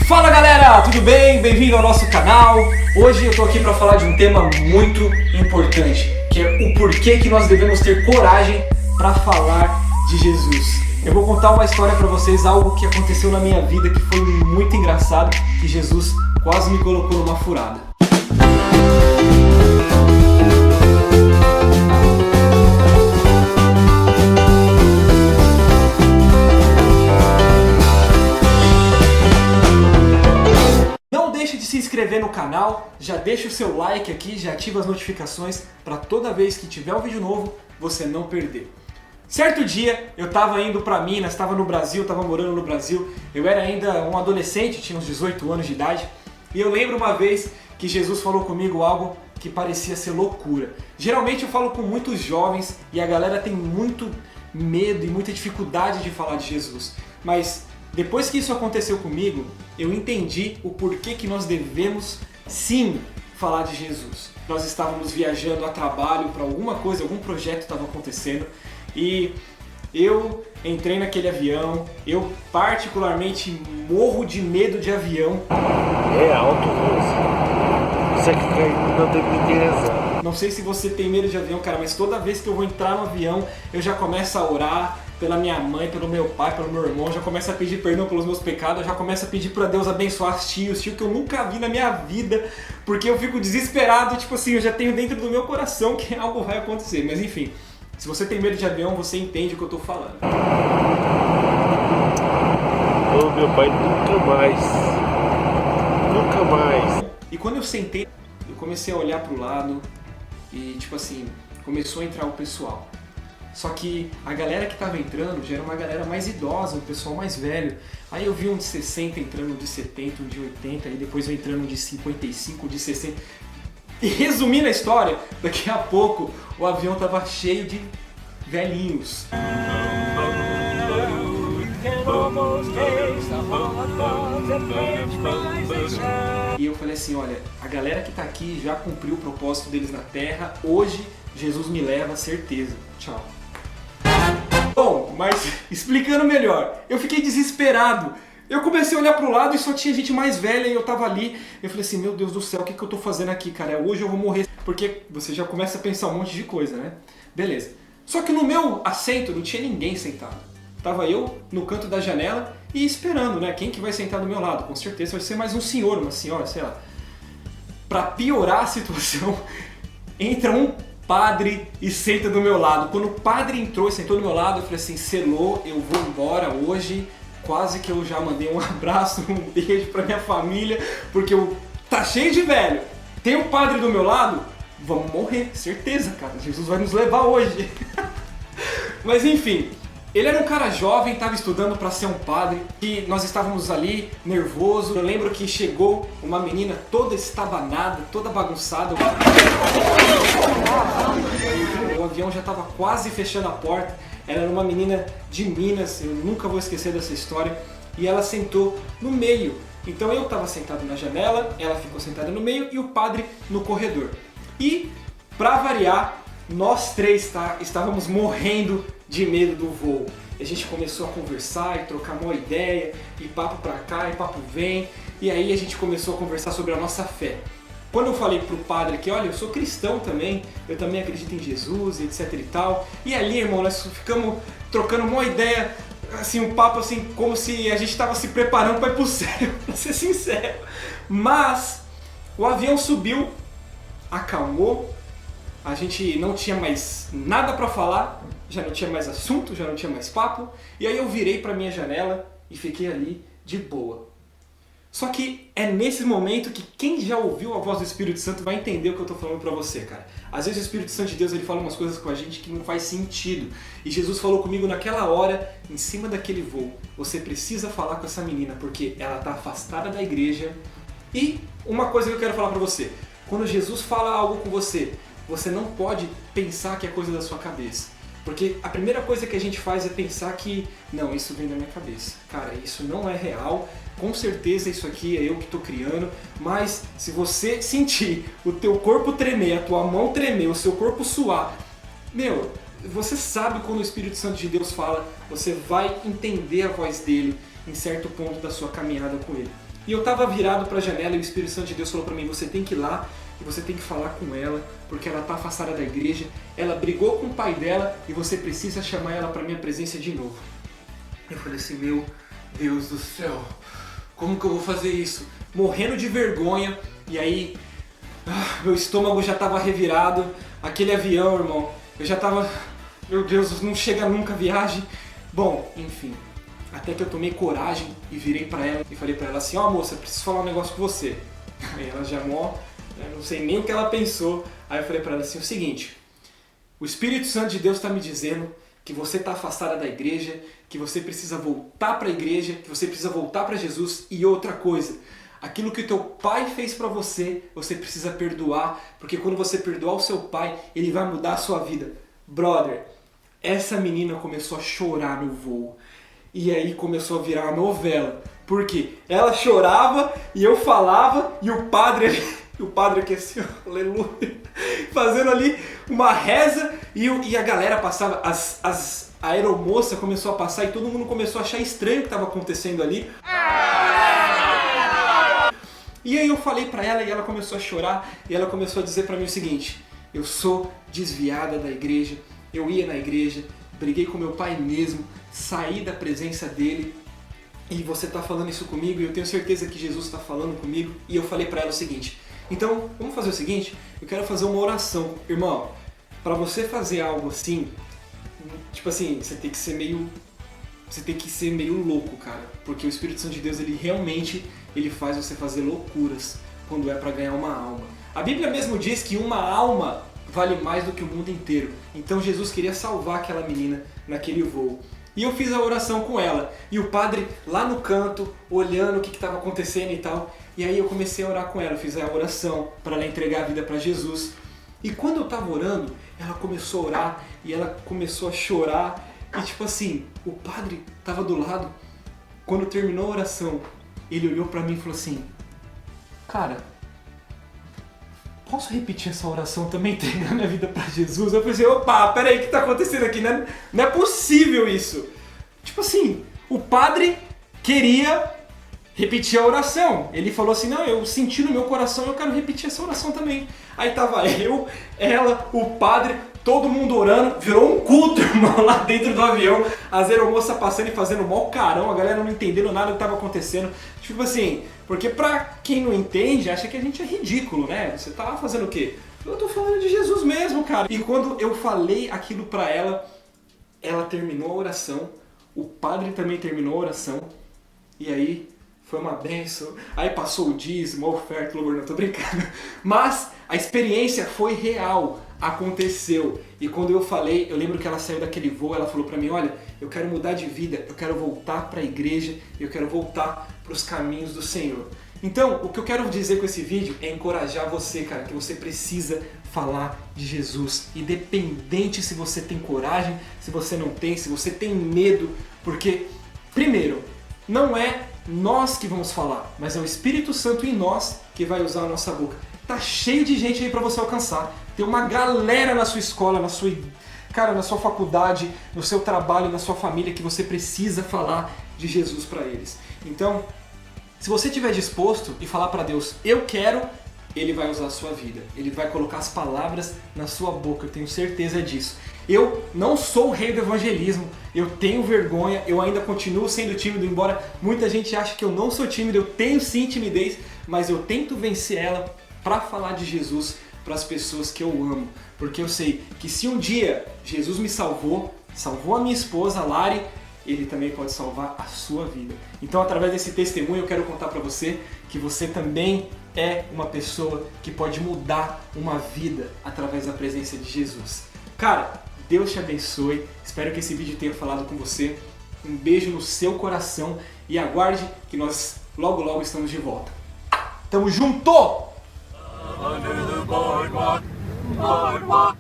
Fala galera, tudo bem? Bem-vindo ao nosso canal. Hoje eu tô aqui para falar de um tema muito importante, que é o porquê que nós devemos ter coragem para falar de Jesus. Eu vou contar uma história para vocês, algo que aconteceu na minha vida que foi muito engraçado, que Jesus quase me colocou numa furada. Se inscrever no canal, já deixa o seu like aqui, já ativa as notificações para toda vez que tiver um vídeo novo você não perder. Certo dia eu estava indo para Minas, estava no Brasil, estava morando no Brasil, eu era ainda um adolescente, tinha uns 18 anos de idade, e eu lembro uma vez que Jesus falou comigo algo que parecia ser loucura. Geralmente eu falo com muitos jovens e a galera tem muito medo e muita dificuldade de falar de Jesus, mas depois que isso aconteceu comigo, eu entendi o porquê que nós devemos sim falar de Jesus. Nós estávamos viajando a trabalho para alguma coisa, algum projeto estava acontecendo e eu entrei naquele avião. Eu particularmente morro de medo de avião. É alto mesmo. Isso aqui caiu não tem beleza. Não sei se você tem medo de avião, cara, mas toda vez que eu vou entrar no avião, eu já começo a orar pela minha mãe, pelo meu pai, pelo meu irmão, já começo a pedir perdão pelos meus pecados, já começo a pedir para Deus abençoar os tios que eu nunca vi na minha vida, porque eu fico desesperado, tipo assim, eu já tenho dentro do meu coração que algo vai acontecer. Mas enfim, se você tem medo de avião, você entende o que eu tô falando. Ô meu pai, nunca mais. Nunca mais. E quando eu sentei, eu comecei a olhar pro lado e tipo assim, começou a entrar o pessoal. Só que a galera que tava entrando já era uma galera mais idosa, um pessoal mais velho. Aí eu vi um de 60 entrando, um de 70, um de 80, aí depois eu entrando um de 55, um de 60. E resumindo a história, daqui a pouco o avião tava cheio de velhinhos. E eu falei assim, olha, a galera que tá aqui já cumpriu o propósito deles na Terra, hoje Jesus me leva, certeza. Tchau. Bom, mas explicando melhor, eu fiquei desesperado. Eu comecei a olhar pro lado e só tinha gente mais velha e eu tava ali. Eu falei assim, meu Deus do céu, o que eu tô fazendo aqui, cara? Hoje eu vou morrer. Porque você já começa a pensar um monte de coisa, né? Beleza. Só que no meu assento não tinha ninguém sentado. Tava eu no canto da janela e esperando, né? Quem que vai sentar do meu lado? Com certeza vai ser mais um senhor, uma senhora, sei lá. Pra piorar a situação, entra um padre e senta do meu lado. Quando o padre entrou e sentou do meu lado, eu falei assim, selou, eu vou embora hoje. Quase que eu já mandei um abraço, um beijo pra minha família, porque tá cheio de velho. Tem um padre do meu lado, vamos morrer, certeza, cara. Jesus vai nos levar hoje. Mas enfim, ele era um cara jovem, estava estudando para ser um padre, e nós estávamos ali, nervoso. Eu lembro que chegou uma menina toda estabanada, toda bagunçada. O avião já estava quase fechando a porta. Ela era uma menina de Minas, eu nunca vou esquecer dessa história. E ela sentou no meio. Então eu estava sentado na janela, ela ficou sentada no meio e o padre no corredor. E, para variar, nós três estávamos morrendo de medo do voo. A gente começou a conversar e trocar uma ideia, e papo pra cá e papo vem, e aí a gente começou a conversar sobre a nossa fé. Quando eu falei pro padre que, olha, eu sou cristão também, eu também acredito em Jesus, etc e tal, e ali, irmão, nós ficamos trocando uma ideia, assim, um papo assim, como se a gente estava se preparando para ir pro céu, pra ser sincero. Mas o avião subiu, acalmou, a gente não tinha mais nada para falar, já não tinha mais assunto, já não tinha mais papo, e aí eu virei para minha janela e fiquei ali de boa. Só que é nesse momento que quem já ouviu a voz do Espírito Santo vai entender o que eu estou falando para você, cara. Às vezes o Espírito Santo de Deus ele fala umas coisas com a gente que não faz sentido. E Jesus falou comigo naquela hora, em cima daquele voo, você precisa falar com essa menina porque ela está afastada da igreja. E uma coisa que eu quero falar para você, quando Jesus fala algo com você, você não pode pensar que é coisa da sua cabeça. Porque a primeira coisa que a gente faz é pensar que, não, isso vem da minha cabeça. Cara, isso não é real, com certeza isso aqui é eu que estou criando, mas se você sentir o teu corpo tremer, a tua mão tremer, o seu corpo suar, meu, você sabe quando o Espírito Santo de Deus fala, você vai entender a voz dele em certo ponto da sua caminhada com ele. E eu estava virado para a janela e o Espírito Santo de Deus falou para mim, você tem que ir lá e você tem que falar com ela, porque ela está afastada da igreja, ela brigou com o pai dela e você precisa chamar ela para minha presença de novo. Eu falei assim, meu Deus do céu, como que eu vou fazer isso? Morrendo de vergonha, e aí meu estômago já estava revirado, aquele avião, irmão, eu já estava, meu Deus, não chega nunca a viagem. Bom, enfim, até que eu tomei coragem e virei pra ela e falei pra ela assim, ó moça, preciso falar um negócio com você. Aí ela já não sei nem o que ela pensou. Aí eu falei pra ela assim, o seguinte, o Espírito Santo de Deus está me dizendo que você está afastada da igreja, que você precisa voltar para a igreja, que você precisa voltar para Jesus, e outra coisa, aquilo que o teu pai fez para você, você precisa perdoar, porque quando você perdoar o seu pai, ele vai mudar a sua vida. Brother, essa menina começou a chorar no voo. E aí começou a virar uma novela. Por quê? Ela chorava e eu falava e o padre aqui assim, aleluia, fazendo ali uma reza e a galera passava, a aeromoça começou a passar e todo mundo começou a achar estranho o que estava acontecendo ali. E aí eu falei pra ela e ela começou a chorar e ela começou a dizer pra mim o seguinte, eu sou desviada da igreja, eu ia na igreja, briguei com meu pai mesmo, saí da presença dele e você está falando isso comigo e eu tenho certeza que Jesus está falando comigo. E eu falei para ela o seguinte, então vamos fazer o seguinte, eu quero fazer uma oração. Irmão, para você fazer algo assim, tipo assim, você tem que ser meio louco, cara, porque o Espírito Santo de Deus, ele realmente faz você fazer loucuras quando é para ganhar uma alma. A Bíblia mesmo diz que uma alma vale mais do que o mundo inteiro. Então Jesus queria salvar aquela menina naquele voo. E eu fiz a oração com ela. E o padre lá no canto, olhando o que estava acontecendo e tal. E aí eu comecei a orar com ela. Eu fiz a oração para ela entregar a vida para Jesus. E quando eu estava orando, ela começou a orar e ela começou a chorar. E tipo assim, o padre estava do lado. Quando terminou a oração, ele olhou para mim e falou assim, cara, posso repetir essa oração também, entregar minha vida para Jesus? Eu pensei, opa, peraí, o que está acontecendo aqui? Não é possível isso. Tipo assim, o padre queria repetir a oração. Ele falou assim, não, eu senti no meu coração, eu quero repetir essa oração também. Aí tava eu, ela, o padre, todo mundo orando, virou um culto, irmão, lá dentro do avião. As aeromoças passando e fazendo mó carão, a galera não entendendo nada do que estava acontecendo. Tipo assim, porque pra quem não entende, acha que a gente é ridículo, né? Você tá lá fazendo o quê? Eu tô falando de Jesus mesmo, cara. E quando eu falei aquilo pra ela, ela terminou a oração, o padre também terminou a oração, e aí foi uma benção. Aí passou o dízimo, a oferta, louvor, não tô brincando. Mas a experiência foi real, aconteceu. E quando eu falei, eu lembro que ela saiu daquele voo, ela falou pra mim, olha, eu quero mudar de vida, eu quero voltar pra igreja, eu quero voltar pros caminhos do Senhor. Então, o que eu quero dizer com esse vídeo é encorajar você, cara, que você precisa falar de Jesus. Independente se você tem coragem, se você não tem, se você tem medo, porque, primeiro, não é nós que vamos falar, mas é o Espírito Santo em nós que vai usar a nossa boca. Tá cheio de gente aí pra você alcançar. Tem uma galera na sua escola, na sua faculdade, no seu trabalho, na sua família, que você precisa falar de Jesus pra eles. Então, se você estiver disposto e falar pra Deus, eu quero, Ele vai usar a sua vida. Ele vai colocar as palavras na sua boca, eu tenho certeza disso. Eu não sou o rei do evangelismo, eu tenho vergonha, eu ainda continuo sendo tímido, embora muita gente ache que eu não sou tímido, eu tenho sim timidez, mas eu tento vencer ela para falar de Jesus para as pessoas que eu amo. Porque eu sei que se um dia Jesus me salvou a minha esposa, Lari, Ele também pode salvar a sua vida. Então, através desse testemunho, eu quero contar para você que você também é uma pessoa que pode mudar uma vida através da presença de Jesus. Cara, Deus te abençoe, espero que esse vídeo tenha falado com você. Um beijo no seu coração e aguarde que nós logo logo estamos de volta. Tamo junto! Under the boardwalk, boardwalk.